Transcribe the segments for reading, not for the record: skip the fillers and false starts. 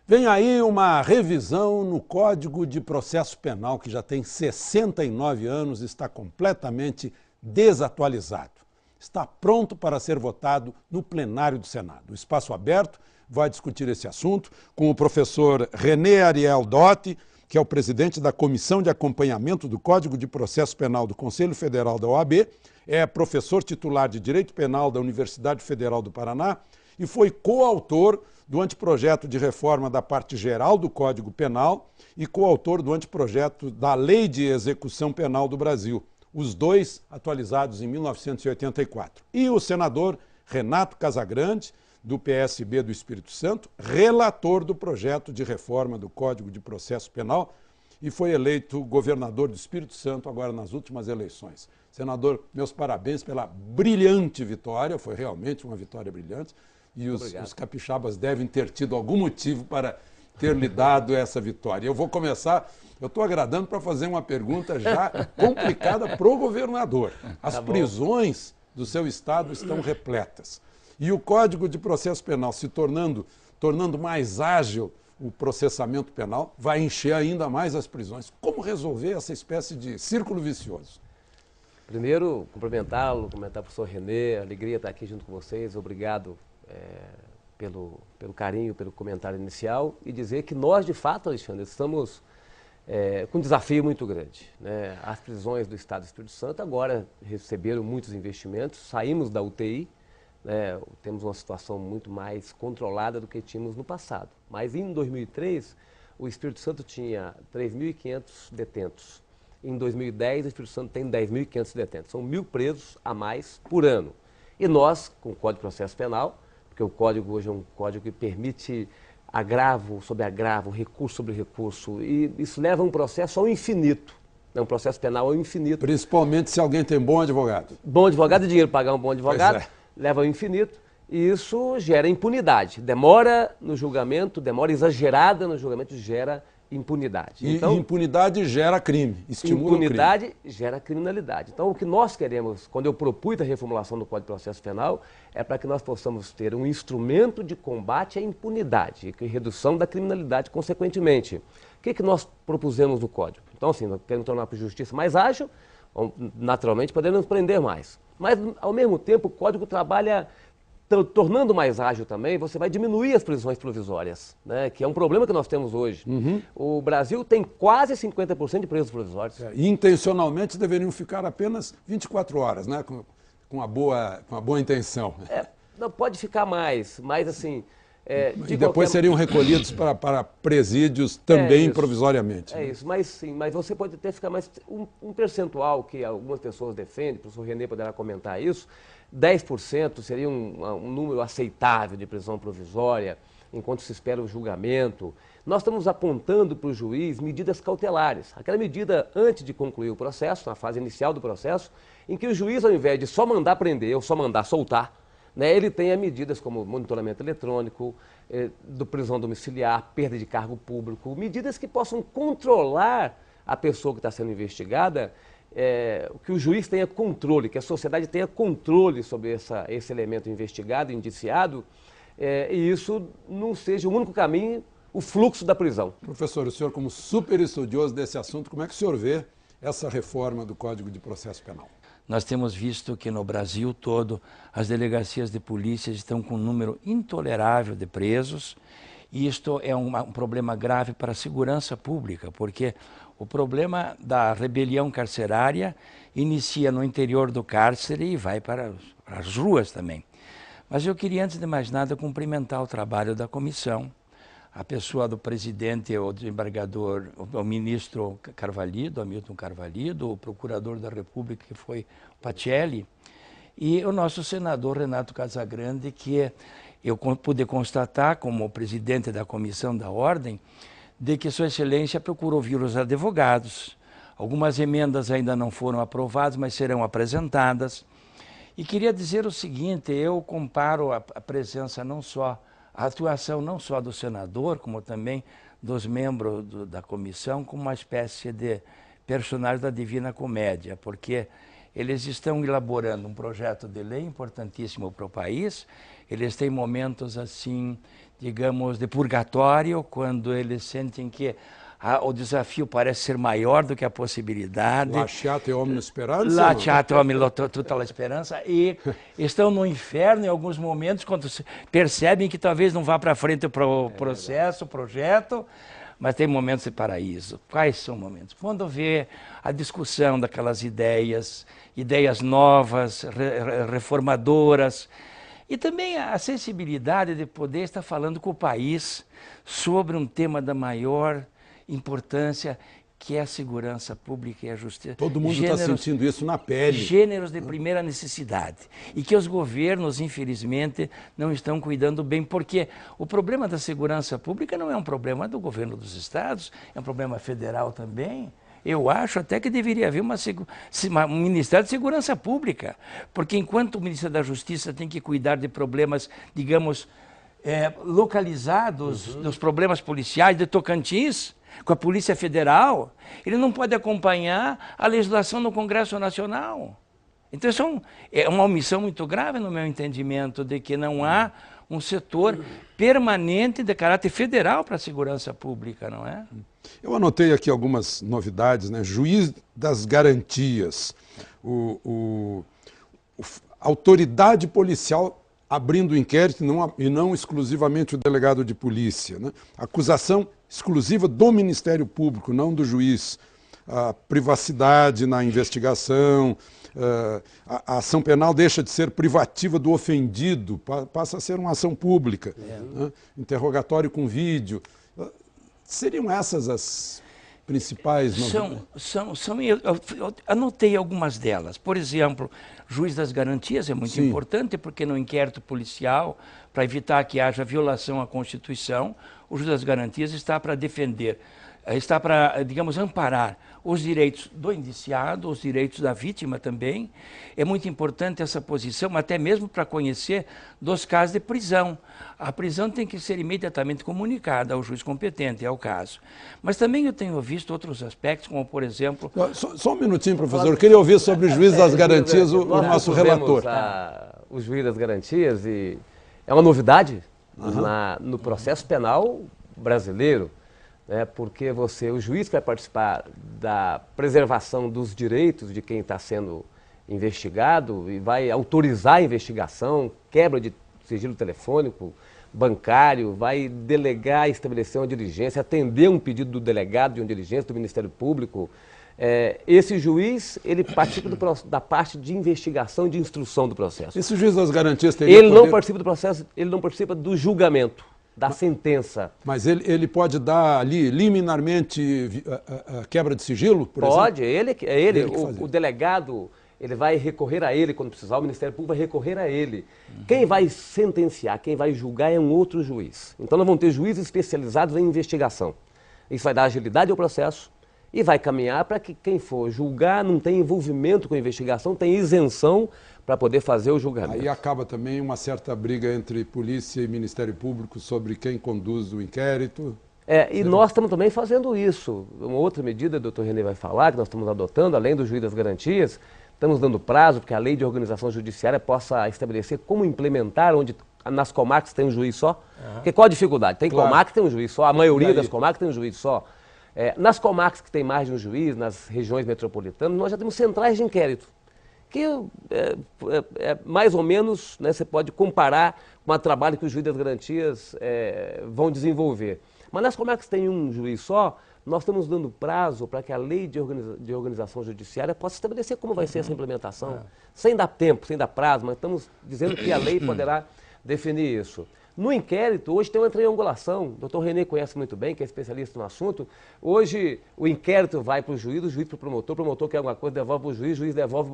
Vem aí uma revisão no Código de Processo Penal, que já tem 69 anos e está completamente desatualizado. Está pronto para ser votado no plenário do Senado. O Espaço Aberto vai discutir esse assunto com o professor René Ariel Dotti, que é o presidente da Comissão de Acompanhamento do Código de Processo Penal do Conselho Federal da OAB, é professor titular de Direito Penal da Universidade Federal do Paraná e foi coautor do anteprojeto de reforma da parte geral do Código Penal e coautor do anteprojeto da Lei de Execução Penal do Brasil, os dois atualizados em 1984. E o senador Renato Casagrande, do PSB do Espírito Santo, relator do projeto de reforma do Código de Processo Penal e foi eleito governador do Espírito Santo agora nas últimas eleições. Senador, meus parabéns pela brilhante vitória, foi realmente uma vitória brilhante e os capixabas devem ter tido algum motivo para ter lhe dado essa vitória. Eu vou começar, eu estou agradando para fazer uma pergunta já complicada para o governador. As prisões do seu estado estão repletas. E o Código de Processo Penal se tornando mais ágil o processamento penal, vai encher ainda mais as prisões. Como resolver essa espécie de círculo vicioso? Primeiro, cumprimentá-lo, cumprimentar o professor René, alegria estar aqui junto com vocês, obrigado pelo carinho, pelo comentário inicial e dizer que nós, de fato, Alexandre, estamos com um desafio muito grande, né? As prisões do Estado do Espírito Santo agora receberam muitos investimentos, saímos da UTI, temos uma situação muito mais controlada do que tínhamos no passado. Mas em 2003, o Espírito Santo tinha 3.500 detentos. Em 2010, o Espírito Santo tem 10.500 detentos. São 1.000 presos a mais por ano. E nós, com o Código de Processo Penal, porque o código hoje é um código que permite agravo sobre agravo, recurso sobre recurso, e isso leva um processo ao infinito. Um processo penal ao infinito. Principalmente se alguém tem bom advogado. Bom advogado e dinheiro para pagar um bom advogado. Leva ao infinito e isso gera impunidade. Demora no julgamento, demora exagerada no julgamento, gera impunidade. E impunidade gera crime, estimula impunidade o crime. Gera criminalidade. Então, o que nós queremos, quando eu propus a reformulação do Código de Processo Penal, é para que nós possamos ter um instrumento de combate à impunidade e redução da criminalidade consequentemente. O que nós propusemos no Código? Então, assim, nós queremos tornar a justiça mais ágil, naturalmente podemos prender mais. Mas, ao mesmo tempo, o Código trabalha, tornando mais ágil também, você vai diminuir as prisões provisórias, né? Que é um problema que nós temos hoje. O Brasil tem quase 50% de presos provisórios. E intencionalmente deveriam ficar apenas 24 horas, né? Com uma boa intenção. Não, pode ficar mais, mas assim... e depois seriam recolhidos para presídios também provisoriamente. Isso, mas sim, mas você pode até ficar mais um percentual que algumas pessoas defendem, o professor René poderá comentar isso, 10% seria um número aceitável de prisão provisória, enquanto se espera o julgamento. Nós estamos apontando para o juiz medidas cautelares, aquela medida antes de concluir o processo, na fase inicial do processo, em que o juiz, ao invés de só mandar prender ou só mandar soltar, ele tem medidas como monitoramento eletrônico, do prisão domiciliar, perda de cargo público, medidas que possam controlar a pessoa que está sendo investigada, que o juiz tenha controle, que a sociedade tenha controle sobre esse elemento investigado, indiciado, e isso não seja o único caminho, o fluxo da prisão. Professor, o senhor como super estudioso desse assunto, como é que o senhor vê essa reforma do Código de Processo Penal? Nós temos visto que no Brasil todo as delegacias de polícia estão com um número intolerável de presos e isto é um problema grave para a segurança pública, porque o problema da rebelião carcerária inicia no interior do cárcere e vai para as ruas também. Mas eu queria, antes de mais nada, cumprimentar o trabalho da comissão, a pessoa do presidente, o desembargador, o ministro Carvalhido, Hamilton Carvalhido, o procurador da República, que foi Pacelli, e o nosso senador Renato Casagrande, que eu pude constatar, como presidente da comissão da ordem, de que Sua Excelência procurou ouvir os advogados. Algumas emendas ainda não foram aprovadas, mas serão apresentadas. E queria dizer o seguinte, eu comparo a presença não só, a atuação não só do senador, como também dos membros da comissão, como uma espécie de personagem da Divina Comédia, porque eles estão elaborando um projeto de lei importantíssimo para o país. Eles têm momentos assim, digamos, de purgatório, quando eles sentem que o desafio parece ser maior do que a possibilidade. Lasciate omnia speranza. Lasciate omnia tutta la speranza. E estão no inferno em alguns momentos, quando percebem que talvez não vá para frente o processo, o projeto, mas tem momentos de paraíso. Quais são momentos? Quando vê a discussão daquelas ideias novas, reformadoras, e também a sensibilidade de poder estar falando com o país sobre um tema da maior importância, que é a segurança pública e a justiça. Todo mundo está sentindo isso na pele. Gêneros de primeira necessidade. E que os governos, infelizmente, não estão cuidando bem, porque o problema da segurança pública não é um problema do governo dos estados, é um problema federal também. Eu acho até que deveria haver um Ministério de Segurança Pública, porque enquanto o Ministério da Justiça tem que cuidar de problemas, digamos, localizados, dos problemas policiais de Tocantins, com a Polícia Federal, ele não pode acompanhar a legislação no Congresso Nacional. Então isso é uma omissão muito grave no meu entendimento, de que não há um setor permanente de caráter federal para a segurança pública, não é? Eu anotei aqui algumas novidades, né? Juiz das garantias, a autoridade policial abrindo o inquérito e não exclusivamente o delegado de polícia, né? Acusação exclusiva do Ministério Público, não do juiz. A privacidade na investigação, a ação penal deixa de ser privativa do ofendido, passa a ser uma ação pública. Né? Interrogatório com vídeo. Seriam essas as principais novidades? Eu anotei algumas delas. Por exemplo, juiz das garantias é muito importante, porque no inquérito policial, para evitar que haja violação à Constituição, o juiz das garantias está para defender, está para, digamos, amparar os direitos do indiciado, os direitos da vítima também. É muito importante essa posição, até mesmo para conhecer dos casos de prisão. A prisão tem que ser imediatamente comunicada ao juiz competente, é o caso. Mas também eu tenho visto outros aspectos, como por exemplo... Só um minutinho, professor. Eu queria ouvir sobre o juiz das garantias, o nosso relator. O juiz das garantias, e é uma novidade no processo penal brasileiro, né, porque o juiz vai participar da preservação dos direitos de quem está sendo investigado e vai autorizar a investigação, quebra de sigilo telefônico, bancário, vai delegar, estabelecer uma diligência, atender um pedido do delegado de uma diligência do Ministério Público. Esse juiz, ele participa da parte de investigação e de instrução do processo. Esse juiz das garantias teria Ele não participa do processo, ele não participa do julgamento, da sentença. Mas ele pode dar ali liminarmente a quebra de sigilo, por exemplo? Pode, o delegado, ele vai recorrer a ele quando precisar, o Ministério Público vai recorrer a ele. Quem vai sentenciar, quem vai julgar é um outro juiz. Então nós vamos ter juízes especializados em investigação. Isso vai dar agilidade ao processo e vai caminhar para que quem for julgar não tenha envolvimento com a investigação, tenha isenção para poder fazer o julgamento. Aí acaba também uma certa briga entre polícia e Ministério Público sobre quem conduz o inquérito. E nós estamos também fazendo isso. Uma outra medida, o doutor René vai falar, que nós estamos adotando, além do juiz das garantias, estamos dando prazo para que a lei de organização judiciária possa estabelecer como implementar, onde nas comarcas tem um juiz só. Porque qual a dificuldade? Tem comarca que tem um juiz só, a maioria das comarcas tem um juiz só. Nas comarcas que tem mais de um juiz, nas regiões metropolitanas, nós já temos centrais de inquérito, que mais ou menos, né, você pode comparar com o trabalho que os juízes das garantias vão desenvolver. Mas nas comarcas que tem um juiz só, nós estamos dando prazo para que a lei de organização judiciária possa estabelecer como vai ser essa implementação, sem dar tempo, sem dar prazo, mas estamos dizendo que a lei poderá definir isso. No inquérito, hoje tem uma triangulação, o doutor René conhece muito bem, que é especialista no assunto. Hoje o inquérito vai para o juiz para o promotor quer alguma coisa, devolve para o juiz devolve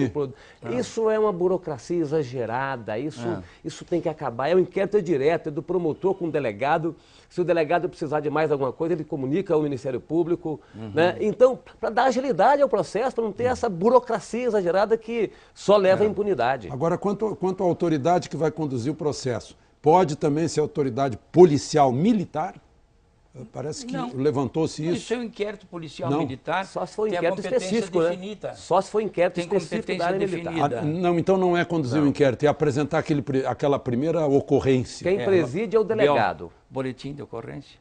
para o... Isso é uma burocracia exagerada, isso tem que acabar. O inquérito é direto, é do promotor com o delegado. Se o delegado precisar de mais alguma coisa, ele comunica ao Ministério Público. Né? Então, para dar agilidade ao processo, para não ter essa burocracia exagerada que só leva à impunidade. Agora, quanto à autoridade que vai conduzir o processo, pode também ser autoridade policial militar? Parece que Não. levantou-se isso. Isso é um inquérito policial Não. militar. Só se for tem a inquérito competência específico, né? definida. Só se for inquérito Tem específico da competência área militar. definida. Não, então não é conduzir o inquérito, é apresentar aquela primeira ocorrência. Quem preside é o delegado. Boletim de ocorrência.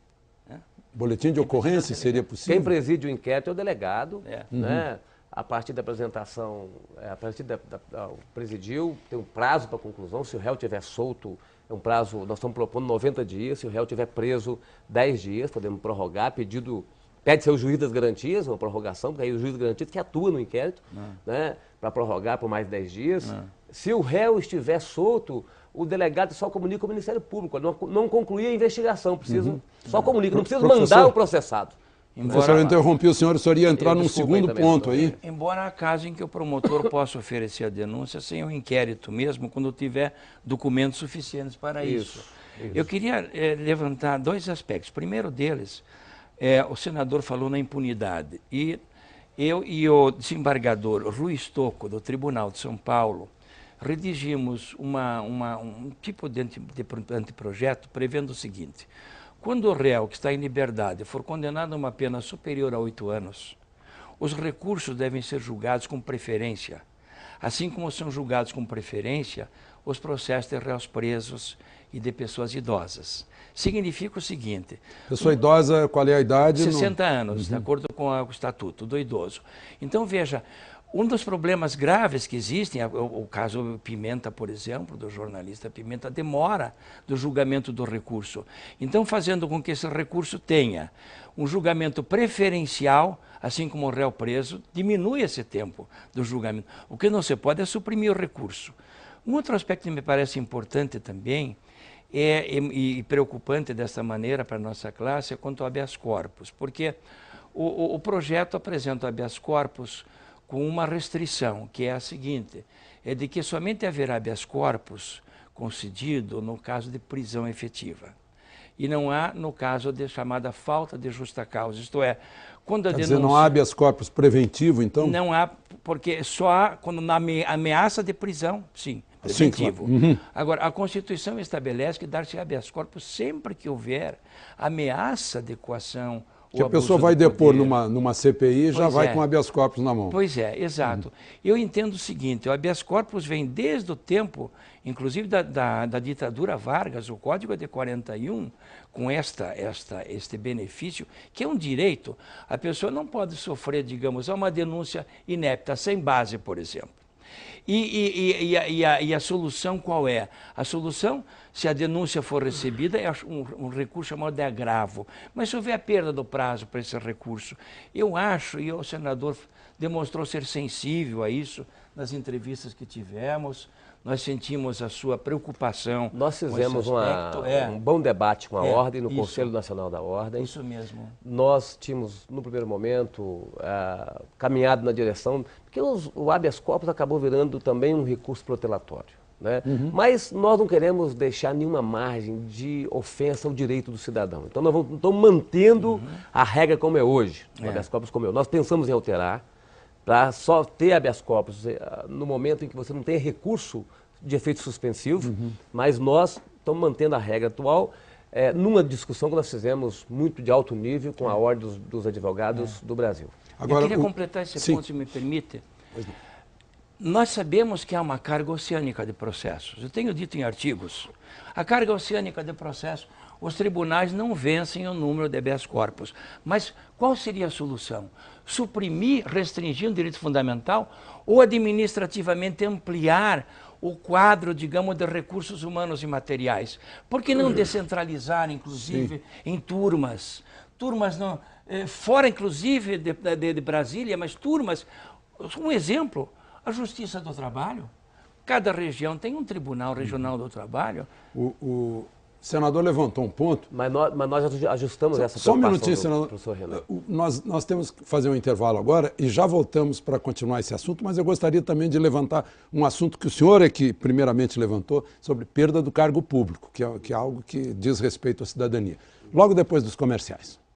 Boletim de ocorrência seria possível? Quem preside o inquérito é o delegado, Uhum. né? A partir da apresentação, a partir o presidiu, tem um prazo para conclusão. Se o réu estiver solto, é um prazo, nós estamos propondo 90 dias. Se o réu estiver preso, 10 dias, podemos prorrogar. Pede-se ao juiz das garantias, uma prorrogação, porque aí o juiz das garantias que atua no inquérito, né? Para prorrogar por mais 10 dias. Se o réu estiver solto, o delegado só comunica ao Ministério Público, não concluir a investigação, só comunica, não precisa mandar o processado. Professor, eu interrompi o senhor ia entrar num Desculpa segundo também, ponto doutor. aí. Embora há casos em que o promotor possa oferecer a denúncia sem o inquérito mesmo, quando tiver documentos suficientes para isso. Eu queria levantar dois aspectos. Primeiro deles, o senador falou na impunidade. E eu e o desembargador Rui Stocco, do Tribunal de São Paulo, redigimos um tipo de anteprojeto prevendo o seguinte: quando o réu que está em liberdade for condenado a uma pena superior a 8 anos, os recursos devem ser julgados com preferência. Assim como são julgados com preferência os processos de réus presos e de pessoas idosas. Significa o seguinte... Pessoa idosa, qual é a idade? 60 anos, de acordo com o estatuto do idoso. Então, veja, um dos problemas graves que existem, o caso Pimenta, por exemplo, do jornalista Pimenta, demora do julgamento do recurso. Então, fazendo com que esse recurso tenha um julgamento preferencial, assim como o réu preso, diminui esse tempo do julgamento. O que não se pode é suprimir o recurso. Um outro aspecto que me parece importante também e preocupante dessa maneira para a nossa classe é quanto ao habeas corpus, porque o projeto apresenta o habeas corpus com uma restrição, que é a seguinte, é de que somente haverá habeas corpus concedido no caso de prisão efetiva. E não há no caso de chamada falta de justa causa, isto é, quando a denúncia... Quer dizer, não há habeas corpus preventivo, então? Não há, porque só há quando na ameaça de prisão, sim, preventivo. Sim, claro. Agora, a Constituição estabelece que dar-se habeas corpus sempre que houver ameaça de coação. Que a pessoa vai depor numa CPI e já vai com habeas corpus na mão. Pois é, exato. Eu entendo o seguinte, o habeas corpus vem desde o tempo, inclusive da ditadura Vargas, o Código é de 41, com este benefício, que é um direito. A pessoa não pode sofrer, digamos, uma denúncia inepta, sem base, por exemplo. E a solução qual é? A solução, se a denúncia for recebida, é um recurso chamado de agravo. Mas se houver a perda do prazo para esse recurso, eu acho, e o senador demonstrou ser sensível a isso nas entrevistas que tivemos, nós sentimos a sua preocupação. Nós fizemos um bom debate com a Ordem, no Conselho Nacional da Ordem. Isso mesmo. Nós tínhamos, no primeiro momento, caminhado na direção, porque o habeas corpus acabou virando também um recurso protelatório, né? Mas nós não queremos deixar nenhuma margem de ofensa ao direito do cidadão. Então nós estamos mantendo a regra como é hoje, o habeas corpus como é. Nós pensamos em alterar, para só ter habeas corpus no momento em que você não tem recurso de efeito suspensivo, mas nós estamos mantendo a regra atual numa discussão que nós fizemos muito de alto nível com a Ordem dos Advogados do Brasil. Agora, eu queria completar esse ponto, se me permite. Nós sabemos que há uma carga oceânica de processos. Eu tenho dito em artigos, a carga oceânica de processos, os tribunais não vencem o número de habeas corpus. Mas qual seria a solução? Suprimir, restringir um direito fundamental ou administrativamente ampliar o quadro, digamos, de recursos humanos e materiais? Por que não descentralizar, inclusive, em turmas? Turmas não, fora, inclusive, de Brasília, mas turmas. Um exemplo, a Justiça do Trabalho. Cada região tem um Tribunal Regional do Trabalho. O senador levantou um ponto. Mas nós ajustamos essa só um preocupação minutinho, senador. professor Renan. Nós temos que fazer um intervalo agora e já voltamos para continuar esse assunto, mas eu gostaria também de levantar um assunto que o senhor é que primeiramente levantou, sobre perda do cargo público, que é algo que diz respeito à cidadania. Logo depois dos comerciais.